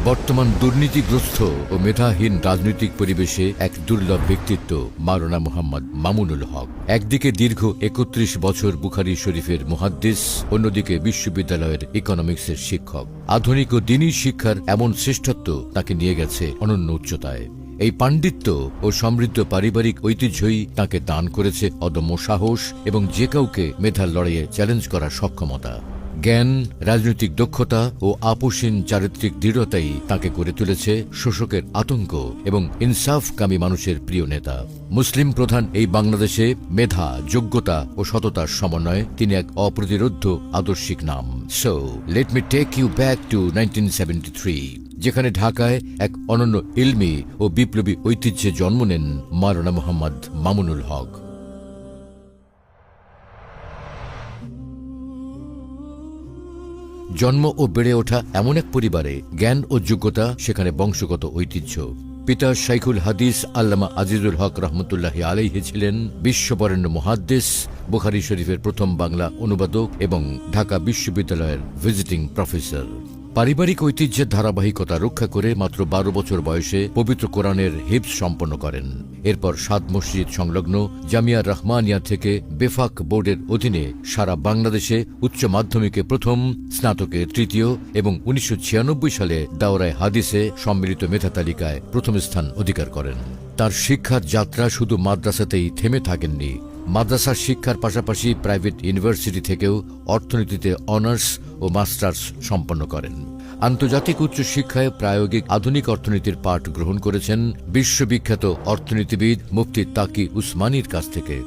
বর্তমান দুর্নীতিগ্রস্ত ও মেধাহীন রাজনৈতিক পরিবেশে এক দুর্লভ ব্যক্তিত্ব মাওলানা মুহাম্মদ মামুনুল হক। একদিকে দীর্ঘ ৩১ বছর বুখারী শরীফের মুহাদ্দিস, অন্যদিকে বিশ্ববিদ্যালয়ের ইকোনমিক্সের শিক্ষক। আধুনিক ও দ্বীনি শিক্ষার এমন শ্রেষ্ঠত্ব তাকে নিয়ে গেছে অনন্য উচ্চতায়। এই পাণ্ডিত্য ও সমৃদ্ধ পারিবারিক ঐতিহ্যই তাকে দান করেছে অদম্য সাহস এবং যে কাউকে মেধার লড়াইয়ে চ্যালেঞ্জ করার সক্ষমতা। জ্ঞান, রাজনৈতিক দক্ষতা ও আপোষহীন চারিত্রিক দৃঢ়তাই তাকে করে তুলেছে শোষকের আতঙ্ক এবং ইনসাফকামী মানুষের প্রিয় নেতা। মুসলিম প্রধান এই বাংলাদেশে মেধা, যোগ্যতা ও সততার সমন্বয়ে তিনি এক অপ্রতিরোধ্য আদর্শিক নাম। So let me take you back to 1973, যেখানে ঢাকায় এক অনন্য ইলমি ও বিপ্লবী ঐতিহ্যে জন্ম নেন মাওলানা মুহাম্মদ মামুনুল হক। জন্ম ও বেড়ে ওঠা এমন এক পরিবারে জ্ঞান ও যোগ্যতা সেখানে বংশগত ঐতিহ্য। পিতা শাইখুল হাদিস আল্লামা আজিজুল হক রহমতুল্লাহি আলাইহি ছিলেন বিশ্ববরেণ্য মুহাদ্দিস, বুখারী শরীফের প্রথম বাংলা অনুবাদক এবং ঢাকা বিশ্ববিদ্যালয়ের ভিজিটিং প্রফেসর। পারিবারিক ঐতিহ্যের ধারাবাহিকতা রক্ষা করে মাত্র ১২ বছর বয়সে পবিত্র কোরআনের হিফজ সম্পন্ন করেন। এরপর ৭ মসজিদ সংলগ্ন জামিয়া রহমানিয়া থেকে বেফাক বোর্ডের অধীনে সারা বাংলাদেশে উচ্চ মাধ্যমিকে প্রথম, স্নাতকে তৃতীয় এবং ১৯৯৬ সালে দাওরায়ে হাদিসে সম্মিলিত মেধা তালিকায় প্রথম স্থান অধিকার করেন। তার শিক্ষার যাত্রা শুধু মাদ্রাসাতেই থেমে থাকেননি। মাদ্রাসার শিক্ষার পাশাপাশি প্রাইভেট ইউনিভার্সিটি থেকেও অর্থনীতিতে অনার্স ও মাস্টার্স সম্পন্ন করেন। আন্তর্জাতিক উচ্চ শিক্ষায় প্রায়োগিক আধুনিক অর্থনীতির পাঠ গ্রহণ করেছেন বিশ্ববিখ্যাত অর্থনীতিবিদ মুফতি তাকি উসমানীর কাছ থেকে।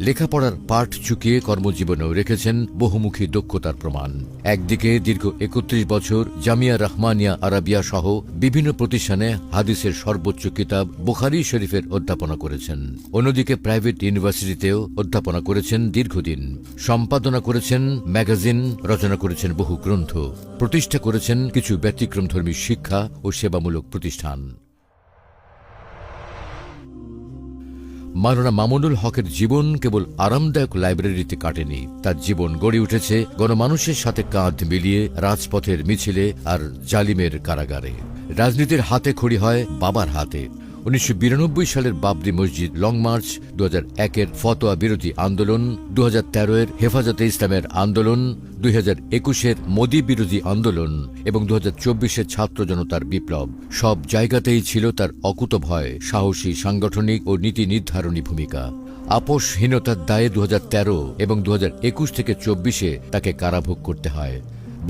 লেখাপড়ার পাঠ চুকিয়ে কর্মজীবনেও রেখেছেন বহুমুখী দক্ষতার প্রমাণ। একদিকে দীর্ঘ ৩১ বছর জামিয়া রহমানিয়া আরাবিয়া সহ বিভিন্ন প্রতিষ্ঠানে হাদিসের সর্বোচ্চ কিতাব বুখারী শরীফের অধ্যাপনা করেছেন। অন্যদিকে প্রাইভেট ইউনিভার্সিটিতেও অধ্যাপনা করেছেন দীর্ঘদিন। সম্পাদনা করেছেন ম্যাগাজিন, রচনা করেছেন বহু গ্রন্থ, প্রতিষ্ঠা করেছেন কিছু ব্যতিক্রমধর্মী শিক্ষা ও সেবামূলক প্রতিষ্ঠান। মাওলানা মামুনুল হকের জীবন কেবল আরামদায়ক লাইব্রেরিতে কাটেনি। তার জীবন গড়ে উঠেছে গণমানুষের সাথে কাঁধ মিলিয়ে রাজপথের মিছিলে আর জালিমের কারাগারে। রাজনীতির হাতে খড়ি হয় বাবার হাতে। ১৯৯২ সালের বাবরি মসজিদ লং মার্চ, ২০০১-এর ফতোয়া বিরোধী আন্দোলন, ২০১৩-এর হেফাজতে ইসলামের আন্দোলন, ২০২১-এর মোদী বিরোধী আন্দোলন এবং ২০২৪-এর ছাত্র জনতার বিপ্লব, সব জায়গাতেই ছিল তার অকুতভয়, সাহসী সাংগঠনিক ও নীতি নির্ধারণী ভূমিকা। আপোষহীনতার দায়ে ২০১৩ এবং ২০২১ থেকে ২৪-এ তাকে কারাভোগ করতে হয়।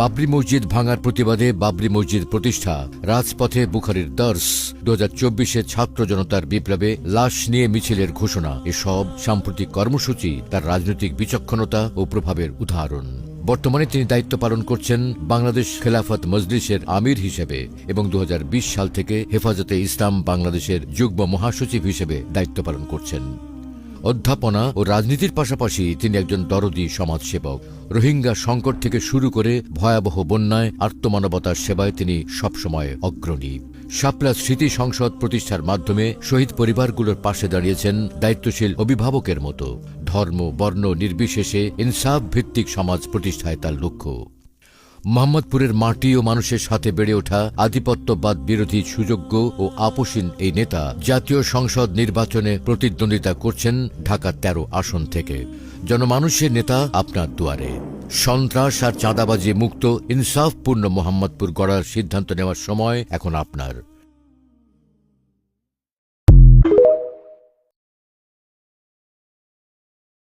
বাবরি মসজিদ ভাঙার প্রতিবাদে বাবরি মসজিদ প্রতিষ্ঠা, রাজপথে বুখারীর দর্স, ২০২৪-এ ছাত্র জনতার বিপ্লবে লাশ নিয়ে মিছিলের ঘোষণা, এসব সাম্প্রতিক কর্মসূচি তার রাজনৈতিক বিচক্ষণতা ও প্রভাবের উদাহরণ। বর্তমানে তিনি দায়িত্ব পালন করছেন বাংলাদেশ খেলাফত মজলিসের আমির হিসেবে এবং ২০২০ সাল থেকে হেফাজতে ইসলাম বাংলাদেশের যুগ্ম মহাসচিব হিসেবে দায়িত্ব পালন করছেন। অধ্যাপনা ও রাজনীতির পাশাপাশি তিনি একজন দরদী সমাজসেবক। রোহিঙ্গা সংকট থেকে শুরু করে ভয়াবহ বন্যায় আর্তমানবতার সেবায় তিনি সবসময় অগ্রণী। শাপলা স্মৃতি সংসদ প্রতিষ্ঠার মাধ্যমে শহীদ পরিবারগুলোর পাশে দাঁড়িয়েছেন দায়িত্বশীল অভিভাবকের মতো। ধর্ম, বর্ণ নির্বিশেষে ইনসাফ ভিত্তিক সমাজ প্রতিষ্ঠায় তার লক্ষ্য। মোহাম্মদপুরের মাটি ও মানুষের সাথে বেড়ে ওঠা আধিপত্যবাদ বিরোধী সুযোগ্য ও আপোষহীন এই নেতা জাতীয় সংসদ নির্বাচনে প্রতিদ্বন্দ্বিতা করছেন ঢাকা ১৩ আসন থেকে। জনমানুষের নেতা আপনার দুয়ারে। সন্ত্রাস আর চাঁদাবাজি মুক্ত ইনসাফপূর্ণ মোহাম্মদপুর গড়ার সিদ্ধান্ত নেওয়ার সময় এখন আপনার।